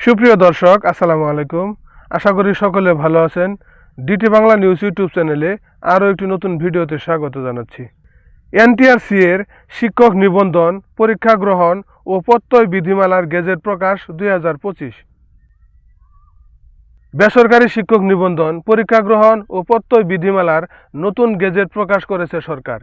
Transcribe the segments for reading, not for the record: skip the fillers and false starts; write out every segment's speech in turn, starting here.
সুপ্রিয় দর্শক, আসসালামু আলাইকুম। আশা করি সকলে ভালো আছেন। ডিটি বাংলা নিউজ ইউটিউব চ্যানেলে আরও একটি নতুন ভিডিওতে স্বাগত জানাচ্ছি। এনটিআরসি এর শিক্ষক নিবন্ধন, পরীক্ষা গ্রহণ ও প্রত্যয় বিধিমালার গেজেট প্রকাশ 2025। বেসরকারি শিক্ষক নিবন্ধন, পরীক্ষা গ্রহণ ও প্রত্যয় বিধিমালার নতুন গেজেট প্রকাশ করেছে সরকার।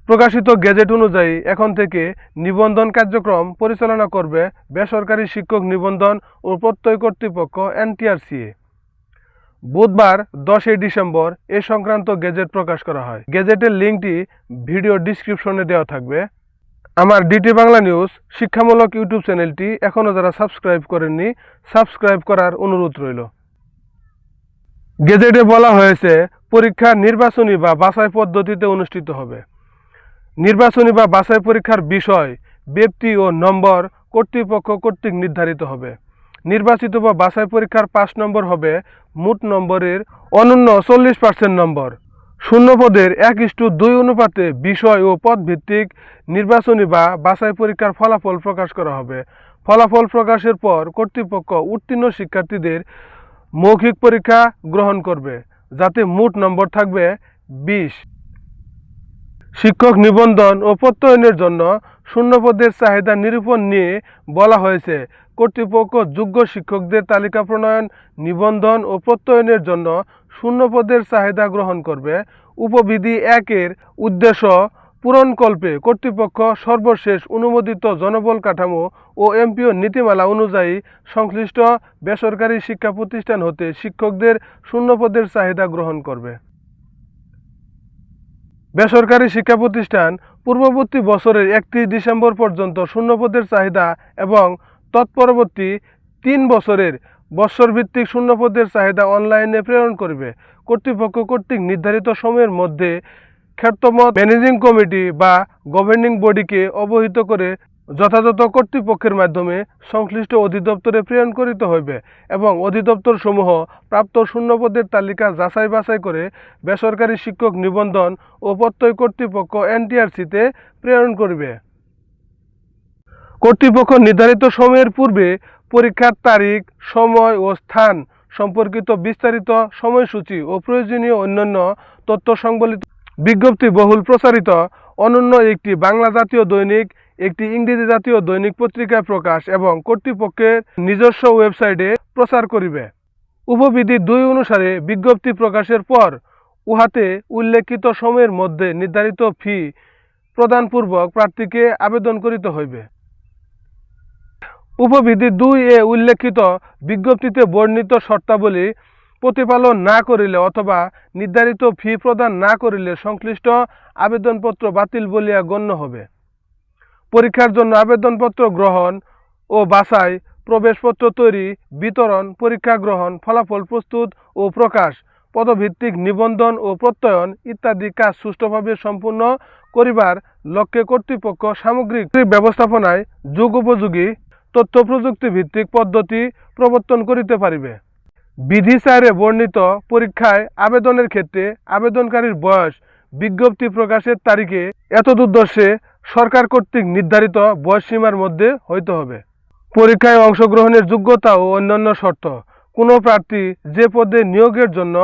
প্রকাশিত গেজেট অনুযায়ী এখন থেকে নিবন্ধন কার্যক্রম পরিচালনা করবে বেসরকারি শিক্ষক নিবন্ধন ও প্রত্যয় কর্তৃপক্ষ এনটিআরসিএ। বুধবার 10 ডিসেম্বর এ সংক্রান্ত গেজেট প্রকাশ করা হয়। গেজেটের লিঙ্কটি ভিডিও ডিসক্রিপশনে দেওয়া থাকবে। আমার ডিটি বাংলা নিউজ শিক্ষামূলক ইউটিউব চ্যানেলটি এখনও যারা সাবস্ক্রাইব করেননি, সাবস্ক্রাইব করার অনুরোধ রইল। গেজেটে বলা হয়েছে, পরীক্ষা নির্বাচনী বা বাছাই পদ্ধতিতে অনুষ্ঠিত হবে। নির্বাচনী বা বাছাই পরীক্ষার বিষয়, ব্যক্তি ও নম্বর কর্তৃপক্ষ কর্তৃক নির্ধারিত হবে। নির্বাচিত বা বাছাই পরীক্ষার 5 নম্বর হবে মোট নম্বরের অনন্য 40% নম্বর। শূন্য পদের 1:2 অনুপাতে বিষয় ও পদ ভিত্তিক নির্বাচনী বা বাছাই পরীক্ষার ফলাফল প্রকাশ করা হবে। ফলাফল প্রকাশের পর কর্তৃপক্ষ উত্তীর্ণ শিক্ষার্থীদের মৌখিক পরীক্ষা গ্রহণ করবে, যাতে মোট নম্বর থাকবে 20। শিক্ষক নিবন্ধন ও প্রত্যয়নের জন্য শূন্যপদের চাহিদা নিরূপণ নিয়ে বলা হয়েছে, কর্তৃপক্ষ যোগ্য শিক্ষকদের তালিকা প্রণয়ন, নিবন্ধন ও প্রত্যয়নের জন্য শূন্যপদের চাহিদা গ্রহণ করবে। উপবিধি 1-এর উদ্দেশ্য পূরণকল্পে কর্তৃপক্ষ সর্বশেষ অনুমোদিত জনবল কাঠামো ও এমপিও নীতিমালা অনুযায়ী সংশ্লিষ্ট বেসরকারি শিক্ষা প্রতিষ্ঠান হতে শিক্ষকদের শূন্যপদের চাহিদা গ্রহণ করবে। বেসরকারি শিক্ষা প্রতিষ্ঠান পূর্ববর্তী বছরের 31 ডিসেম্বর পর্যন্ত শূন্যপদের চাহিদা এবং তৎপরবর্তী 3 বছরের বৎসরভিত্তিক শূন্যপদের চাহিদা অনলাইনে প্রেরণ করবে। কর্তৃপক্ষ কর্তৃক নির্ধারিত সময়ের মধ্যে খ্যাতমত ম্যানেজিং কমিটি বা গভর্নিং বডিকে অবহিত করে যথাযথ কর্তৃপক্ষের মাধ্যমে সংশ্লিষ্ট অধিদপ্তরে প্রেরণ করিতে হইবে এবং অধিদপ্তর সমূহ প্রাপ্ত শূন্যপদের তালিকা যাচাই বাছাই করে বেসরকারি শিক্ষক নিবন্ধন ও প্রত্যয় কর্তৃপক্ষ এনটিআরসিতে প্রেরণ করিবে। কর্তৃপক্ষ নির্ধারিত সময়ের পূর্বে পরীক্ষার তারিখ, সময় ও স্থান সম্পর্কিত বিস্তারিত সময়সূচি ও প্রয়োজনীয় অন্যান্য তথ্য সংবলিত বিজ্ঞপ্তি বহুল প্রচারিত অনন্য একটি বাংলা জাতীয় দৈনিক, একটি ইংরেজি জাতীয় দৈনিক পত্রিকায় প্রকাশ এবং কর্তৃপক্ষের নিজস্ব ওয়েবসাইটে প্রচার করিবে। উপবিধি 2 অনুসারে বিজ্ঞপ্তি প্রকাশের পর উহাতে উল্লেখিত সময়ের মধ্যে নির্ধারিত ফি প্রদানপূর্বক প্রার্থীকে আবেদন করিতে হইবে। উপবিধি 2-এ উল্লেখিত বিজ্ঞপ্তিতে বর্ণিত শর্তাবলী প্রতিপালন না করিলে অথবা নির্ধারিত ফি প্রদান না করিলে সংশ্লিষ্ট আবেদনপত্র বাতিল বলিয়া গণ্য হবে। পরীক্ষার জন্য আবেদনপত্র গ্রহণ ও বাছাই, প্রবেশপত্র তৈরি, বিতরণ, পরীক্ষা গ্রহণ, ফলাফল প্রস্তুত ও প্রকাশ, পদভিত্তিক নিবন্ধন ও প্রত্যয়ন ইত্যাদি কাজ সুষ্ঠুভাবে সম্পূর্ণ করিবার লক্ষ্যে কর্তৃপক্ষ সামগ্রিক ব্যবস্থাপনায় যুগোপযোগী তথ্য প্রযুক্তি ভিত্তিক পদ্ধতি প্রবর্তন করিতে পারিবে। বিধি 4-এ বর্ণিত পরীক্ষায় আবেদনের ক্ষেত্রে আবেদনকারীর বয়স বিজ্ঞপ্তি প্রকাশের তারিখে এতদুদ্দেশ্যে সরকার কর্তৃক নির্ধারিত বয়সসীমার মধ্যে হইতে হবে। পরীক্ষায় অংশগ্রহণের যোগ্যতা ও অন্যান্য শর্ত। কোনো প্রার্থী যে পদে নিয়োগের জন্য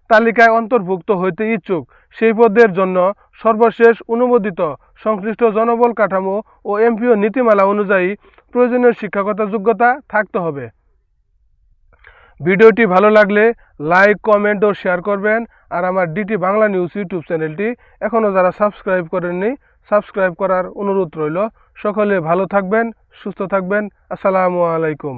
তালিকায় অন্তর্ভুক্ত হইতে ইচ্ছুক, সেই পদের জন্য সর্বশেষ অনুমোদিত সংশ্লিষ্ট জনবল কাঠামো ও এমপিও নীতিমালা অনুযায়ী প্রয়োজনীয় শিক্ষাগত যোগ্যতা থাকতে হবে। ভিডিওটি ভালো লাগলে লাইক, কমেন্ট ও শেয়ার করবেন। আর আমার ডিটি বাংলা নিউজ ইউটিউব চ্যানেলটি এখনও যারা সাবস্ক্রাইব করেননি, সাবস্ক্রাইব করার অনুরোধ রইল। সকলে ভালো থাকবেন, সুস্থ থাকবেন। আসসালামু আলাইকুম।